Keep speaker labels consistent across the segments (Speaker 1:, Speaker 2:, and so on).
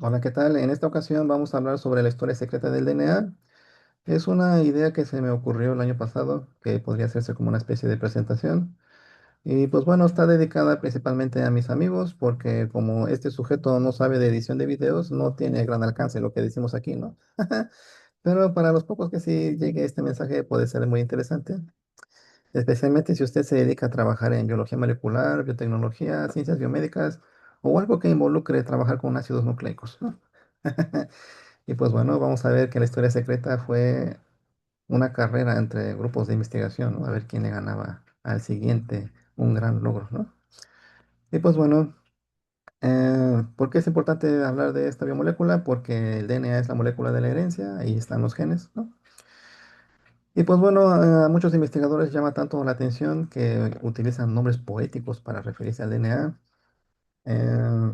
Speaker 1: Hola, ¿qué tal? En esta ocasión vamos a hablar sobre la historia secreta del DNA. Es una idea que se me ocurrió el año pasado, que podría hacerse como una especie de presentación. Y pues bueno, está dedicada principalmente a mis amigos, porque como este sujeto no sabe de edición de videos, no tiene gran alcance lo que decimos aquí, ¿no? Pero para los pocos que sí llegue este mensaje puede ser muy interesante, especialmente si usted se dedica a trabajar en biología molecular, biotecnología, ciencias biomédicas o algo que involucre trabajar con ácidos nucleicos, ¿no? Y pues bueno, vamos a ver que la historia secreta fue una carrera entre grupos de investigación, ¿no? A ver quién le ganaba al siguiente, un gran logro, ¿no? Y pues bueno, ¿por qué es importante hablar de esta biomolécula? Porque el DNA es la molécula de la herencia, ahí están los genes, ¿no? Y pues bueno, a muchos investigadores llama tanto la atención que utilizan nombres poéticos para referirse al DNA. Eh,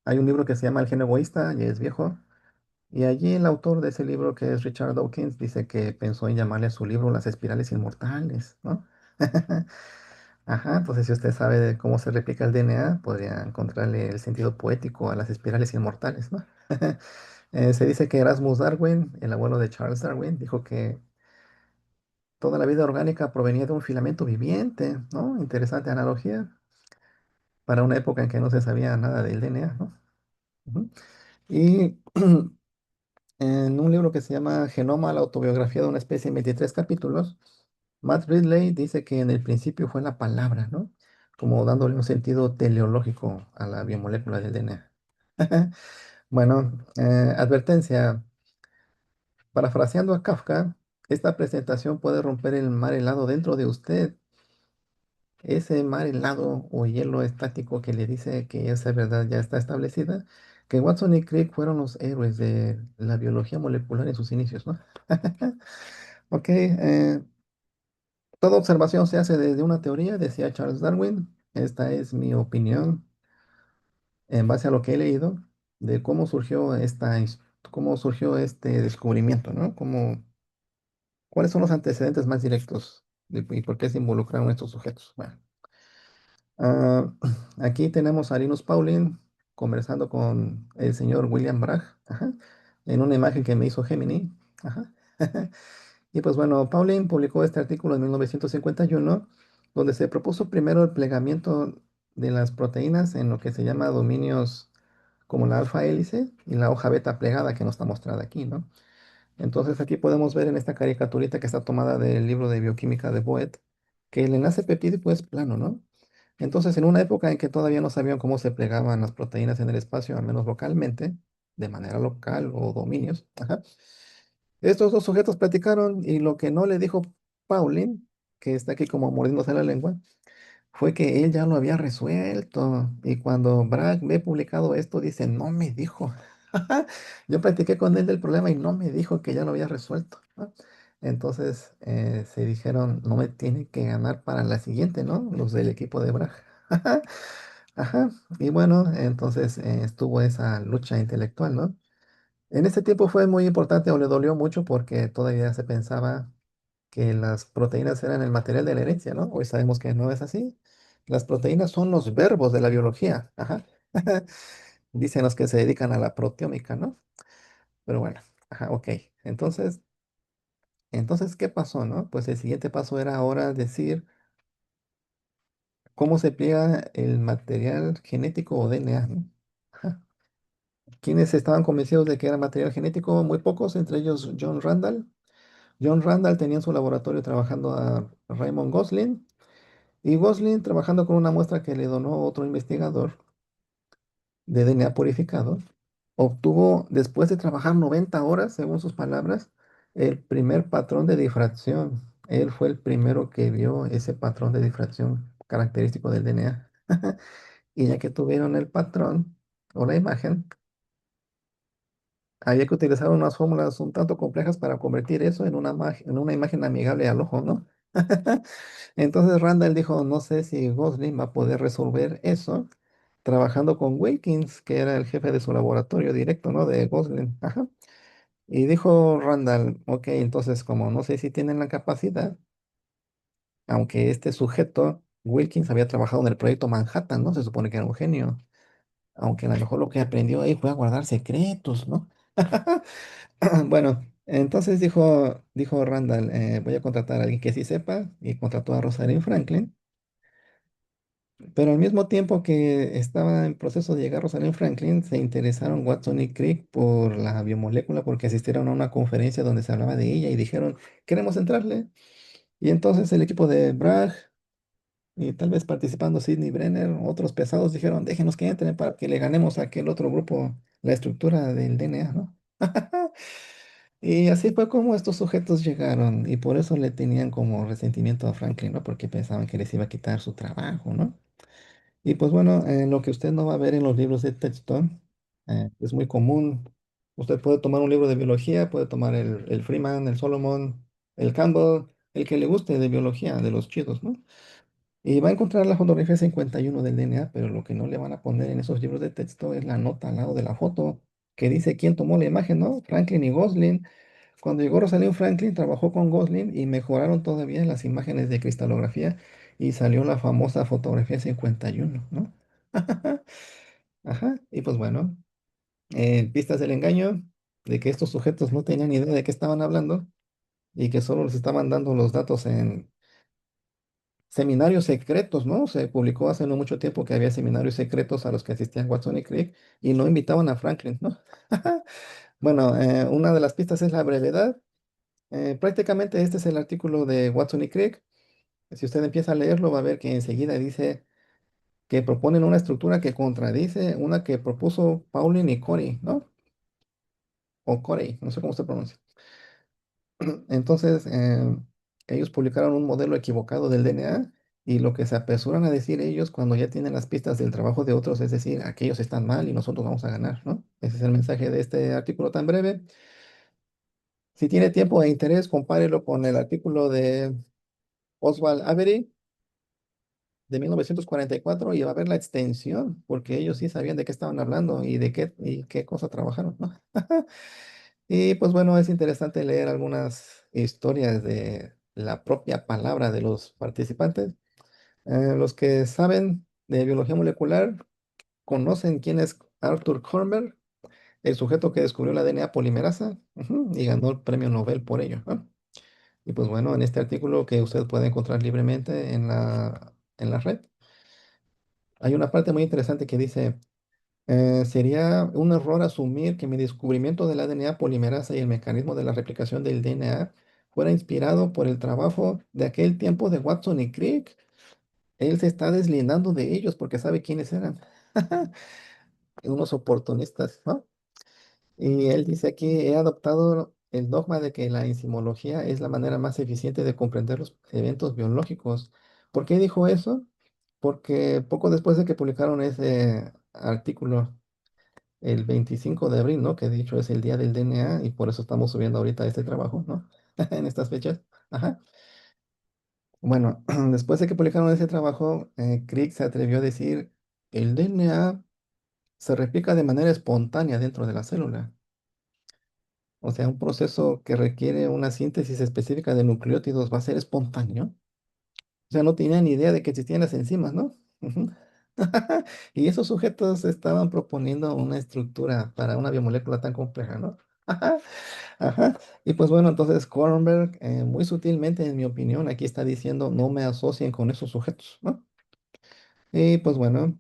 Speaker 1: Hay un libro que se llama El gen egoísta y es viejo. Y allí el autor de ese libro, que es Richard Dawkins, dice que pensó en llamarle a su libro Las espirales inmortales, ¿no? Ajá, entonces si usted sabe de cómo se replica el DNA, podría encontrarle el sentido poético a las espirales inmortales, ¿no? Se dice que Erasmus Darwin, el abuelo de Charles Darwin, dijo que toda la vida orgánica provenía de un filamento viviente, ¿no? Interesante analogía para una época en que no se sabía nada del DNA, ¿no? Ujú. Y en un libro que se llama Genoma, la autobiografía de una especie en 23 capítulos, Matt Ridley dice que en el principio fue la palabra, ¿no? Como dándole un sentido teleológico a la biomolécula del DNA. Bueno, advertencia, parafraseando a Kafka, esta presentación puede romper el mar helado dentro de usted, ese mar helado o hielo estático que le dice que esa verdad ya está establecida, que Watson y Crick fueron los héroes de la biología molecular en sus inicios, ¿no? Ok, toda observación se hace desde una teoría, decía Charles Darwin. Esta es mi opinión en base a lo que he leído de cómo surgió cómo surgió este descubrimiento, ¿no? ¿Cuáles son los antecedentes más directos y por qué se involucraron estos sujetos? Bueno, ah, aquí tenemos a Linus Pauling conversando con el señor William Bragg, ajá, en una imagen que me hizo Gemini. Ajá. Y pues bueno, Pauling publicó este artículo en 1951, donde se propuso primero el plegamiento de las proteínas en lo que se llama dominios como la alfa hélice y la hoja beta plegada que no está mostrada aquí, ¿no? Entonces aquí podemos ver en esta caricaturita que está tomada del libro de bioquímica de Boeth, que el enlace peptídico es plano, ¿no? Entonces, en una época en que todavía no sabían cómo se plegaban las proteínas en el espacio, al menos localmente, de manera local o dominios, ajá, estos dos sujetos platicaron y lo que no le dijo Pauling, que está aquí como mordiéndose la lengua, fue que él ya lo había resuelto. Y cuando Bragg ve publicado esto, dice, no me dijo. Yo platiqué con él del problema y no me dijo que ya lo había resuelto, ¿no? Entonces se dijeron, no me tiene que ganar para la siguiente, ¿no? Los del equipo de Bragg. Ajá. Y bueno, entonces estuvo esa lucha intelectual, ¿no? En ese tiempo fue muy importante o le dolió mucho porque todavía se pensaba que las proteínas eran el material de la herencia, ¿no? Hoy sabemos que no es así. Las proteínas son los verbos de la biología. Ajá. Dicen los que se dedican a la proteómica, ¿no? Pero bueno, ajá, ok. Entonces, ¿qué pasó, no? Pues el siguiente paso era ahora decir cómo se pliega el material genético o DNA, ¿no? Ajá. ¿Quiénes estaban convencidos de que era material genético? Muy pocos, entre ellos John Randall. John Randall tenía en su laboratorio trabajando a Raymond Gosling y Gosling trabajando con una muestra que le donó otro investigador de DNA purificado, obtuvo, después de trabajar 90 horas, según sus palabras, el primer patrón de difracción. Él fue el primero que vio ese patrón de difracción característico del DNA. Y ya que tuvieron el patrón o la imagen, había que utilizar unas fórmulas un tanto complejas para convertir eso en una imagen amigable al ojo, ¿no? Entonces Randall dijo, no sé si Gosling va a poder resolver eso trabajando con Wilkins, que era el jefe de su laboratorio directo, ¿no? De Gosling. Ajá. Y dijo Randall, ok, entonces como no sé si tienen la capacidad, aunque este sujeto, Wilkins, había trabajado en el proyecto Manhattan, ¿no? Se supone que era un genio. aunque a lo mejor lo que aprendió ahí fue a guardar secretos, ¿no? Bueno, entonces dijo Randall, voy a contratar a alguien que sí sepa, y contrató a Rosalind Franklin, pero al mismo tiempo que estaba en proceso de llegar Rosalind Franklin, se interesaron Watson y Crick por la biomolécula porque asistieron a una conferencia donde se hablaba de ella y dijeron, queremos entrarle. Y entonces el equipo de Bragg y tal vez participando Sidney Brenner, otros pesados dijeron, déjenos que entren para que le ganemos a aquel otro grupo la estructura del DNA, ¿no? Y así fue como estos sujetos llegaron y por eso le tenían como resentimiento a Franklin, ¿no? Porque pensaban que les iba a quitar su trabajo, ¿no? Y pues bueno, lo que usted no va a ver en los libros de texto es muy común. Usted puede tomar un libro de biología, puede tomar el Freeman, el Solomon, el Campbell, el que le guste de biología, de los chidos, ¿no? Y va a encontrar la fotografía 51 del DNA, pero lo que no le van a poner en esos libros de texto es la nota al lado de la foto que dice quién tomó la imagen, ¿no? Franklin y Gosling. Cuando llegó Rosalind Franklin, trabajó con Gosling y mejoraron todavía las imágenes de cristalografía y salió la famosa fotografía 51, ¿no? Ajá, y pues bueno, pistas del engaño de que estos sujetos no tenían idea de qué estaban hablando y que solo les estaban dando los datos en seminarios secretos, ¿no? Se publicó hace no mucho tiempo que había seminarios secretos a los que asistían Watson y Crick y no invitaban a Franklin, ¿no? Bueno, una de las pistas es la brevedad. Prácticamente este es el artículo de Watson y Crick. Si usted empieza a leerlo, va a ver que enseguida dice que proponen una estructura que contradice una que propuso Pauling y Corey, ¿no? O Corey, no sé cómo se pronuncia. Entonces, ellos publicaron un modelo equivocado del DNA y lo que se apresuran a decir ellos cuando ya tienen las pistas del trabajo de otros es decir, aquellos están mal y nosotros vamos a ganar, ¿no? Ese es el mensaje de este artículo tan breve. Si tiene tiempo e interés, compárelo con el artículo de Oswald Avery de 1944 y va a ver la extensión, porque ellos sí sabían de qué estaban hablando y qué cosa trabajaron, ¿no? Y pues bueno, es interesante leer algunas historias de la propia palabra de los participantes. Los que saben de biología molecular conocen quién es Arthur Kornberg, el sujeto que descubrió la DNA polimerasa, ujú, y ganó el premio Nobel por ello, ¿no? Y pues bueno, en este artículo que usted puede encontrar libremente en la red, hay una parte muy interesante que dice, sería un error asumir que mi descubrimiento del ADN polimerasa y el mecanismo de la replicación del DNA fuera inspirado por el trabajo de aquel tiempo de Watson y Crick. Él se está deslindando de ellos porque sabe quiénes eran. Unos oportunistas, ¿no? Y él dice aquí, he adoptado el dogma de que la enzimología es la manera más eficiente de comprender los eventos biológicos. ¿Por qué dijo eso? Porque poco después de que publicaron ese artículo, el 25 de abril, ¿no? Que de hecho es el día del DNA y por eso estamos subiendo ahorita este trabajo, ¿no? En estas fechas. Ajá. Bueno, después de que publicaron ese trabajo, Crick se atrevió a decir, el DNA se replica de manera espontánea dentro de la célula. O sea, un proceso que requiere una síntesis específica de nucleótidos va a ser espontáneo. O sea, no tenían ni idea de que existían las enzimas, ¿no? Ujú. Y esos sujetos estaban proponiendo una estructura para una biomolécula tan compleja, ¿no? Ajá. Y pues bueno, entonces Kornberg, muy sutilmente, en mi opinión, aquí está diciendo no me asocien con esos sujetos, ¿no? Y pues bueno,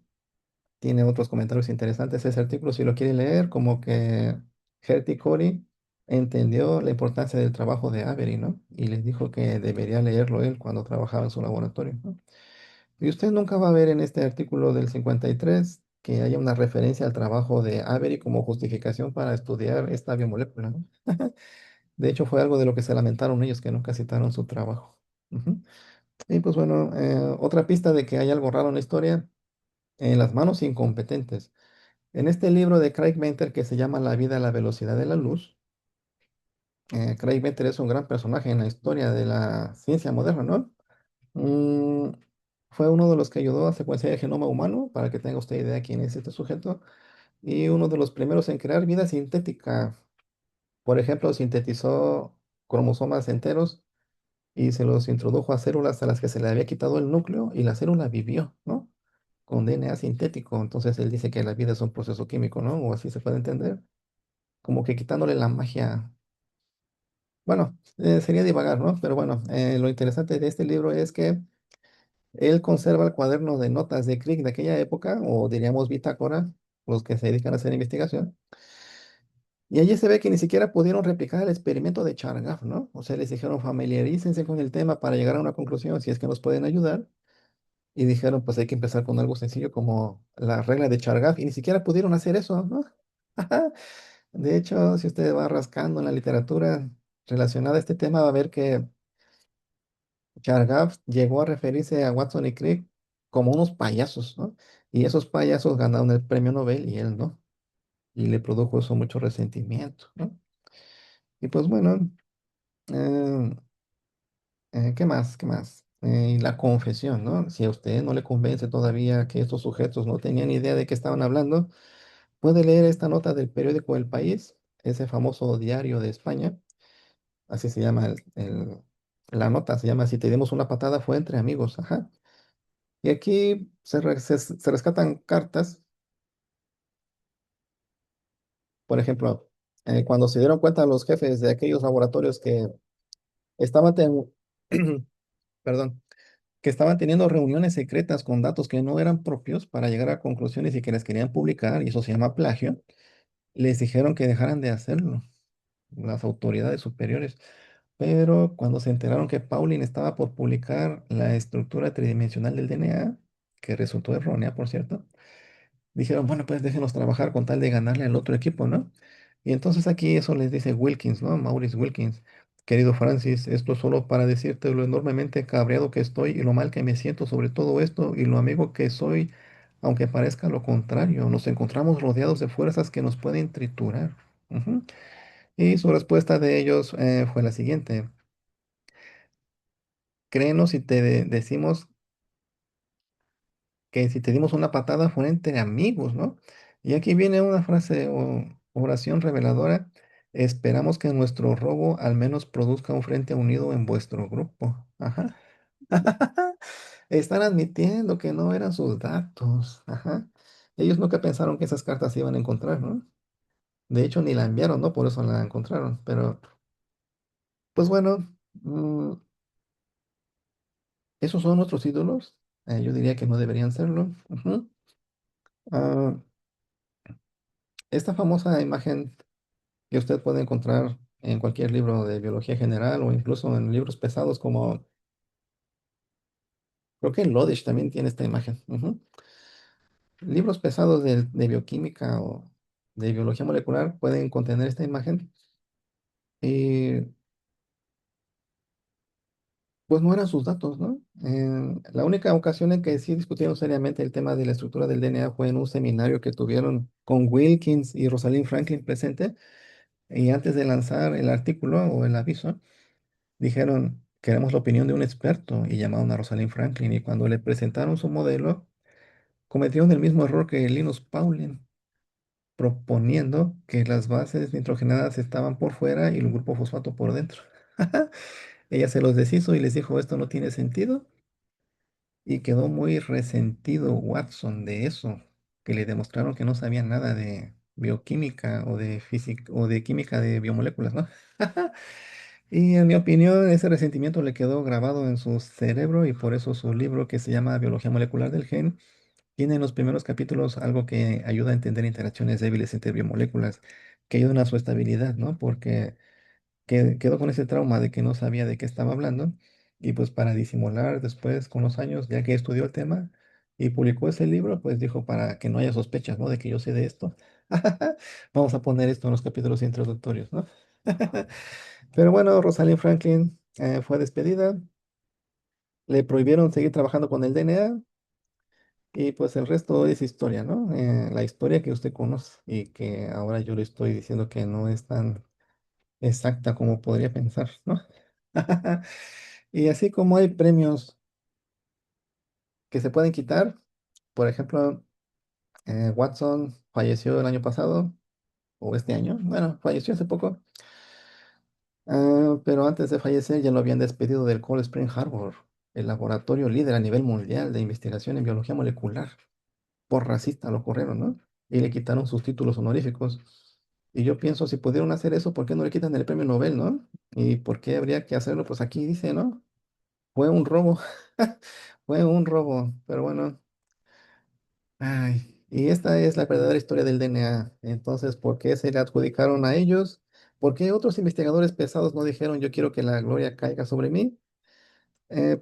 Speaker 1: tiene otros comentarios interesantes ese artículo, si lo quiere leer, como que Gertie Cori entendió la importancia del trabajo de Avery, ¿no? Y les dijo que debería leerlo él cuando trabajaba en su laboratorio, ¿no? Y usted nunca va a ver en este artículo del 53 que haya una referencia al trabajo de Avery como justificación para estudiar esta biomolécula, ¿no? De hecho, fue algo de lo que se lamentaron ellos, que nunca citaron su trabajo. Ujú. Y pues bueno, otra pista de que hay algo raro en la historia, en las manos incompetentes. En este libro de Craig Venter que se llama La vida a la velocidad de la luz, Craig Venter es un gran personaje en la historia de la ciencia moderna, ¿no? Mm, fue uno de los que ayudó a secuenciar el genoma humano, para que tenga usted idea quién es este sujeto, y uno de los primeros en crear vida sintética. Por ejemplo, sintetizó cromosomas enteros y se los introdujo a células a las que se le había quitado el núcleo y la célula vivió, ¿no? con DNA sintético. Entonces él dice que la vida es un proceso químico, ¿no? O así se puede entender, como que quitándole la magia. Bueno, sería divagar, ¿no? Pero bueno, lo interesante de este libro es que él conserva el cuaderno de notas de Crick de aquella época, o diríamos bitácora, los que se dedican a hacer investigación. Y allí se ve que ni siquiera pudieron replicar el experimento de Chargaff, ¿no? O sea, les dijeron familiarícense con el tema para llegar a una conclusión si es que nos pueden ayudar. Y dijeron, pues hay que empezar con algo sencillo como la regla de Chargaff. Y ni siquiera pudieron hacer eso, ¿no? De hecho, si usted va rascando en la literatura relacionada a este tema, va a ver que Chargaff llegó a referirse a Watson y Crick como unos payasos, ¿no? Y esos payasos ganaron el premio Nobel y él no. Y le produjo eso mucho resentimiento, ¿no? Y pues bueno, eh, ¿qué más? ¿Qué más? Y la confesión, ¿no? Si a usted no le convence todavía que estos sujetos no tenían idea de qué estaban hablando, puede leer esta nota del periódico El País, ese famoso diario de España, así se llama la nota, se llama Si te dimos una patada fue entre amigos, ajá. Y aquí se rescatan cartas, por ejemplo, cuando se dieron cuenta los jefes de aquellos laboratorios que estaban, perdón, que estaban teniendo reuniones secretas con datos que no eran propios para llegar a conclusiones y que las querían publicar, y eso se llama plagio, les dijeron que dejaran de hacerlo, las autoridades superiores. Pero cuando se enteraron que Pauling estaba por publicar la estructura tridimensional del DNA, que resultó errónea, por cierto, dijeron, bueno, pues déjenos trabajar con tal de ganarle al otro equipo, ¿no? Y entonces aquí eso les dice Wilkins, ¿no? Maurice Wilkins. Querido Francis, esto es solo para decirte lo enormemente cabreado que estoy y lo mal que me siento sobre todo esto y lo amigo que soy, aunque parezca lo contrario. Nos encontramos rodeados de fuerzas que nos pueden triturar. Ujú. Y su respuesta de ellos fue la siguiente. Créenos si decimos que si te dimos una patada fue entre amigos, ¿no? Y aquí viene una frase o oración reveladora. Esperamos que nuestro robo al menos produzca un frente unido en vuestro grupo. Ajá. Están admitiendo que no eran sus datos. Ajá. Ellos nunca pensaron que esas cartas se iban a encontrar, ¿no? De hecho, ni la enviaron, ¿no? Por eso la encontraron. Pero, pues bueno, esos son nuestros ídolos. Yo diría que no deberían serlo. Ujú. Ah, esta famosa imagen que usted puede encontrar en cualquier libro de biología general o incluso en libros pesados como, creo que en Lodish también tiene esta imagen. Ujú. Libros pesados de bioquímica o de biología molecular pueden contener esta imagen y pues no eran sus datos, ¿no? La única ocasión en que sí discutieron seriamente el tema de la estructura del DNA fue en un seminario que tuvieron con Wilkins y Rosalind Franklin presente y antes de lanzar el artículo o el aviso. Dijeron, queremos la opinión de un experto y llamaron a Rosalind Franklin y cuando le presentaron su modelo, cometieron el mismo error que Linus Pauling, proponiendo que las bases nitrogenadas estaban por fuera y el grupo fosfato por dentro. Ella se los deshizo y les dijo, esto no tiene sentido y quedó muy resentido Watson de eso, que le demostraron que no sabía nada de bioquímica o de física o de química de biomoléculas, ¿no? Y en mi opinión, ese resentimiento le quedó grabado en su cerebro y por eso su libro que se llama Biología Molecular del Gen tiene en los primeros capítulos algo que ayuda a entender interacciones débiles entre biomoléculas, que ayudan a su estabilidad, ¿no? Porque quedó con ese trauma de que no sabía de qué estaba hablando y pues para disimular después con los años, ya que estudió el tema y publicó ese libro, pues dijo para que no haya sospechas, ¿no? De que yo sé de esto. Vamos a poner esto en los capítulos introductorios, ¿no? Pero bueno, Rosalind Franklin fue despedida, le prohibieron seguir trabajando con el DNA y pues el resto es historia, ¿no? La historia que usted conoce y que ahora yo le estoy diciendo que no es tan exacta como podría pensar, ¿no? Y así como hay premios que se pueden quitar, por ejemplo, Watson falleció el año pasado o este año, bueno, falleció hace poco. Pero antes de fallecer ya lo habían despedido del Cold Spring Harbor, el laboratorio líder a nivel mundial de investigación en biología molecular. por racista lo corrieron, ¿no? Y le quitaron sus títulos honoríficos. Y yo pienso, si pudieron hacer eso, ¿por qué no le quitan el premio Nobel, ¿no? ¿Y por qué habría que hacerlo? Pues aquí dice, ¿no? Fue un robo, fue un robo, pero bueno. Ay, y esta es la verdadera historia del DNA. Entonces, ¿por qué se le adjudicaron a ellos? ¿Por qué otros investigadores pesados no dijeron yo quiero que la gloria caiga sobre mí?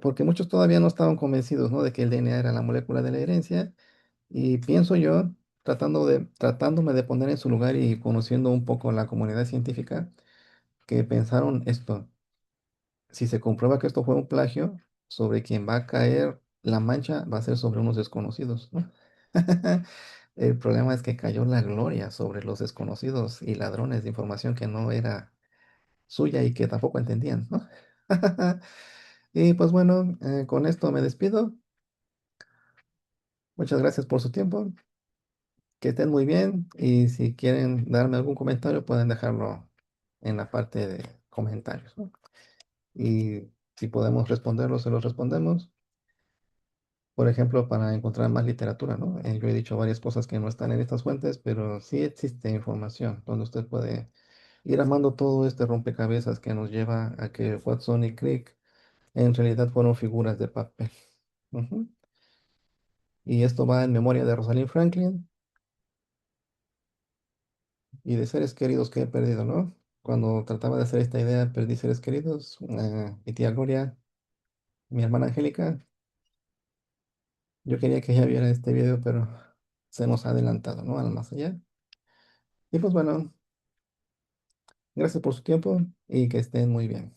Speaker 1: Porque muchos todavía no estaban convencidos, ¿no? De que el DNA era la molécula de la herencia. Y pienso yo, tratándome de poner en su lugar y conociendo un poco la comunidad científica, que pensaron esto: si se comprueba que esto fue un plagio, sobre quien va a caer la mancha va a ser sobre unos desconocidos, ¿no? El problema es que cayó la gloria sobre los desconocidos y ladrones de información que no era suya y que tampoco entendían, ¿no? Y pues bueno, con esto me despido. Muchas gracias por su tiempo. Que estén muy bien y si quieren darme algún comentario pueden dejarlo en la parte de comentarios, ¿no? Y si podemos responderlo, se los respondemos. Por ejemplo, para encontrar más literatura, ¿no? Yo he dicho varias cosas que no están en estas fuentes, pero sí existe información donde usted puede ir armando todo este rompecabezas que nos lleva a que Watson y Crick en realidad fueron figuras de papel. Ujú. Y esto va en memoria de Rosalind Franklin y de seres queridos que he perdido, ¿no? Cuando trataba de hacer esta idea, perdí seres queridos, mi tía Gloria, mi hermana Angélica. Yo quería que ella viera este video, pero se nos ha adelantado, ¿no? Al más allá. Y pues bueno, gracias por su tiempo y que estén muy bien.